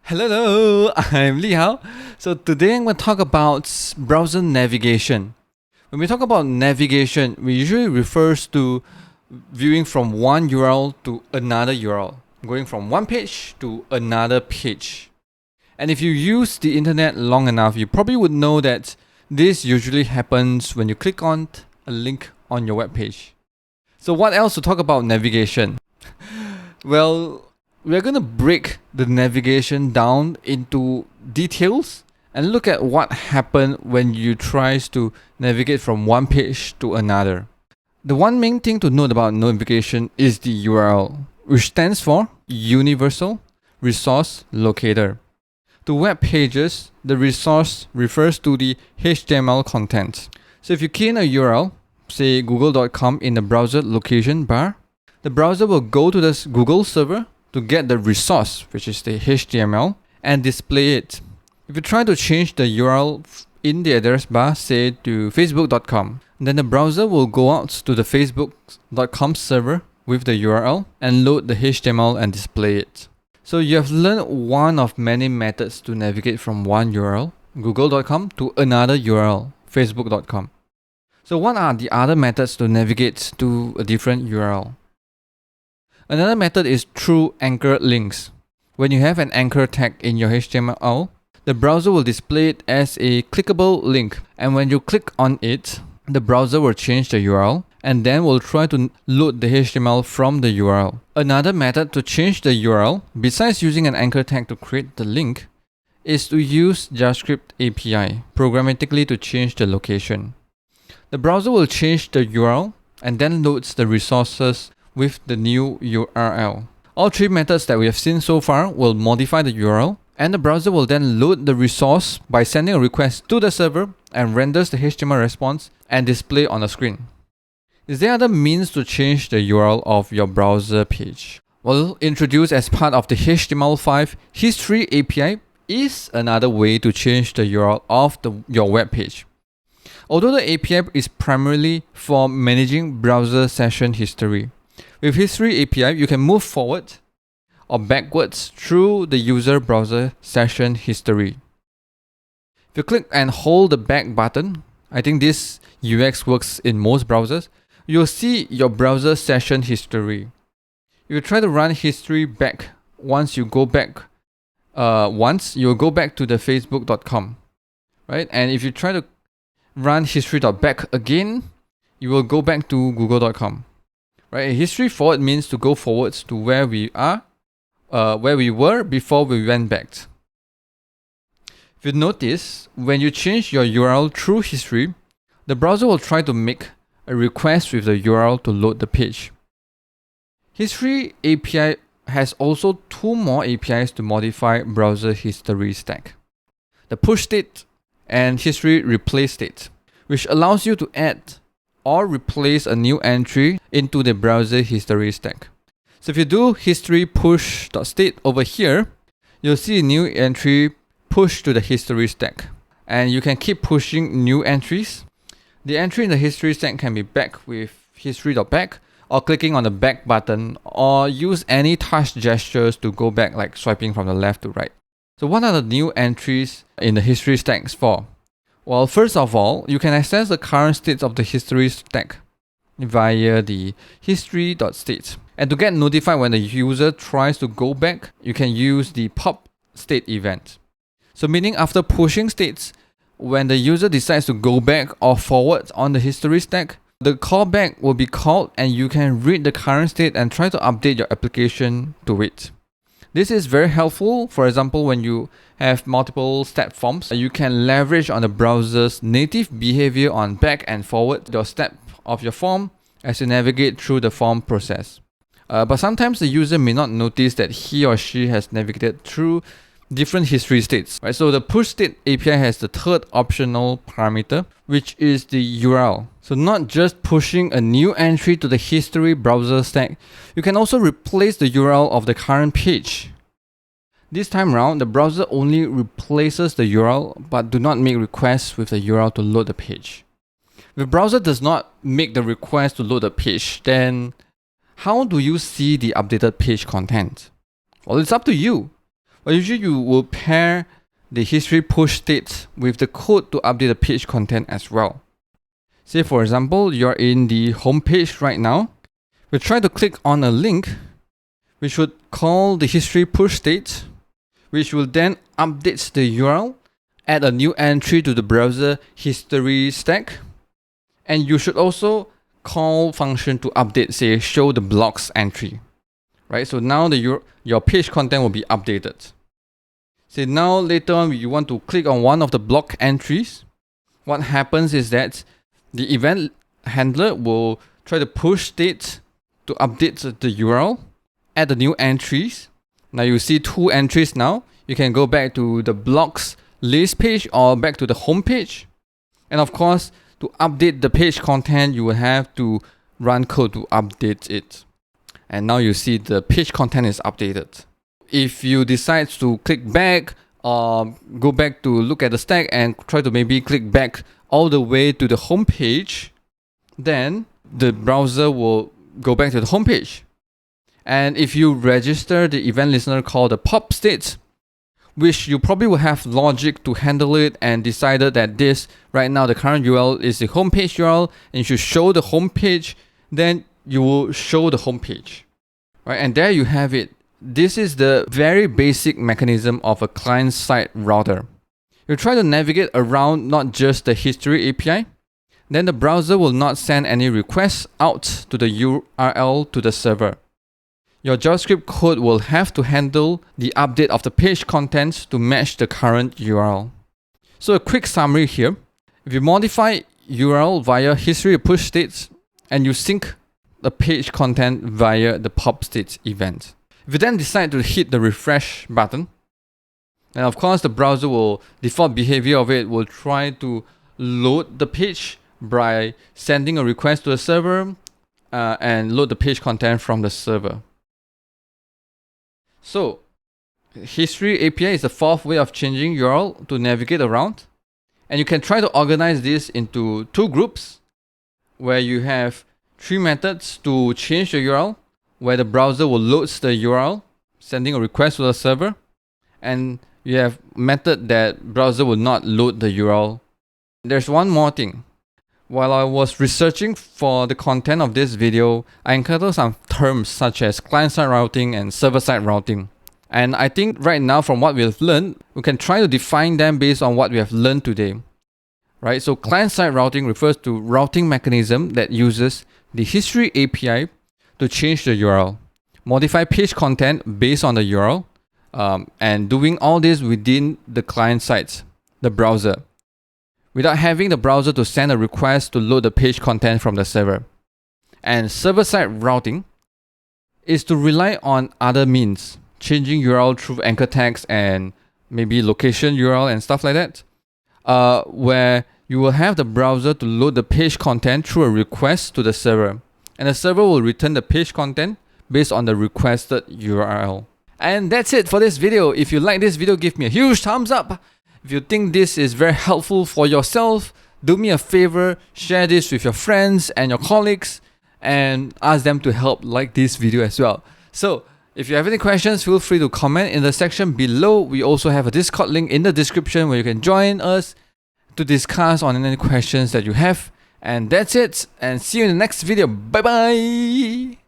Hello, I'm Li Hao. So today I'm going to talk about browser navigation. When we talk about navigation, we usually refers to viewing from one URL to another URL, going from one page to another page. And if you use the internet long enough, you probably would know that this usually happens when you click on a link on your web page. So what else to talk about navigation? Well, we're going to break the navigation down into details and look at what happened when you try to navigate from one page to another. The one main thing to note about navigation is the URL, which stands for Universal Resource Locator. To web pages, the resource refers to the HTML content. So if you key in a URL, say google.com in the browser location bar, the browser will go to this Google server to get the resource, which is the HTML, and display it. If you try to change the URL in the address bar, say to facebook.com, then the browser will go out to the facebook.com server with the URL and load the HTML and display it. So you have learned one of many methods to navigate from one URL, google.com, to another URL, facebook.com. So what are the other methods to navigate to a different URL? Another method is through anchor links. When you have an anchor tag in your HTML, the browser will display it as a clickable link. And when you click on it, the browser will change the URL and then will try to load the HTML from the URL. Another method to change the URL, besides using an anchor tag to create the link, is to use JavaScript API programmatically to change the location. The browser will change the URL and then loads the resources with the new URL. All three methods that we have seen so far will modify the URL, and the browser will then load the resource by sending a request to the server and renders the HTML response and display on the screen. Is there other means to change the URL of your browser page? Well, introduced as part of the HTML5 History API is another way to change the URL of your web page. Although the API is primarily for managing browser session history, with History API, you can move forward or backwards through the user browser session history. If you click and hold the back button, I think this UX works in most browsers, you'll see your browser session history. If you try to run history back, you'll go back to the facebook.com, right? And if you try to run history.back again, you will go back to google.com. Right? History forward means to go forwards to where we were before we went back. If you notice, when you change your URL through history, the browser will try to make a request with the URL to load the page. History API has also two more APIs to modify browser history stack: the push state and history replace state, which allows you to add or replace a new entry into the browser history stack. So if you do history push.state over here, you'll see a new entry pushed to the history stack. And you can keep pushing new entries. The entry in the history stack can be back with history.back, or clicking on the back button, or use any touch gestures to go back, like swiping from the left to right. So what are the new entries in the history stacks for? Well, first of all, you can access the current states of the history stack via the history.state. And to get notified when the user tries to go back, you can use the pop state event. So meaning after pushing states, when the user decides to go back or forward on the history stack, the callback will be called and you can read the current state and try to update your application to it. This is very helpful. For example, when you have multiple step forms, you can leverage on the browser's native behavior on back and forward your step of your form as you navigate through the form process. But sometimes the user may not notice that he or she has navigated through different history states. Right? So the push state API has the third optional parameter, which is the URL. So not just pushing a new entry to the history browser stack, you can also replace the URL of the current page. This time around, the browser only replaces the URL but do not make requests with the URL to load the page. If the browser does not make the request to load the page, then how do you see the updated page content? Well, it's up to you. But usually you will pair the history push state with the code to update the page content as well. Say for example, you're in the home page right now. We try to click on a link, which would call the history push state, which will then update the URL, add a new entry to the browser history stack, and you should also call function to update, say, show the blocks entry, right? So now your page content will be updated. Say now later on you want to click on one of the block entries. What happens is that the event handler will try to push state to update the URL, add the new entries. Now you see 2 entries now. You can go back to the blocks list page or back to the home page. And of course, to update the page content, you will have to run code to update it. And now you see the page content is updated. If you decide to click back or go back to look at the stack and try to maybe click back all the way to the home page, then the browser will go back to the home page. And if you register the event listener called the pop state, which you probably will have logic to handle it and decided that this right now the current URL is the home page URL and you should show the home page, then you will show the home page, right? And there you have it. This is the very basic mechanism of a client-side router. You try to navigate around not just the history API, then the browser will not send any requests out to the URL to the server. Your JavaScript code will have to handle the update of the page contents to match the current URL. So a quick summary here. If you modify URL via history push states and you sync the page content via the pop states event. If you then decide to hit the refresh button, and of course the browser will, default behavior of it will try to load the page by sending a request to the server and load the page content from the server. So history API is the 4th way of changing URL to navigate around. And you can try to organize this into 2 groups where you have 3 methods to change the URL, where the browser will load the URL, sending a request to the server, and you have method that browser will not load the URL. There's one more thing. While I was researching for the content of this video, I encountered some terms such as client-side routing and server-side routing. And I think right now from what we've learned, we can try to define them based on what we have learned today. Right? So client-side routing refers to routing mechanism that uses the history API to change the URL, modify page content based on the URL, and doing all this within the client side, the browser, without having the browser to send a request to load the page content from the server. And server-side routing is to rely on other means, changing URL through anchor tags and maybe location URL and stuff like that, where you will have the browser to load the page content through a request to the server. And the server will return the page content based on the requested URL. And that's it for this video. If you like this video, give me a huge thumbs up. If you think this is very helpful for yourself, do me a favor, share this with your friends and your colleagues and ask them to help like this video as well. So if you have any questions, feel free to comment in the section below. We also have a Discord link in the description where you can join us to discuss on any questions that you have. And that's it, and see you in the next video. Bye bye.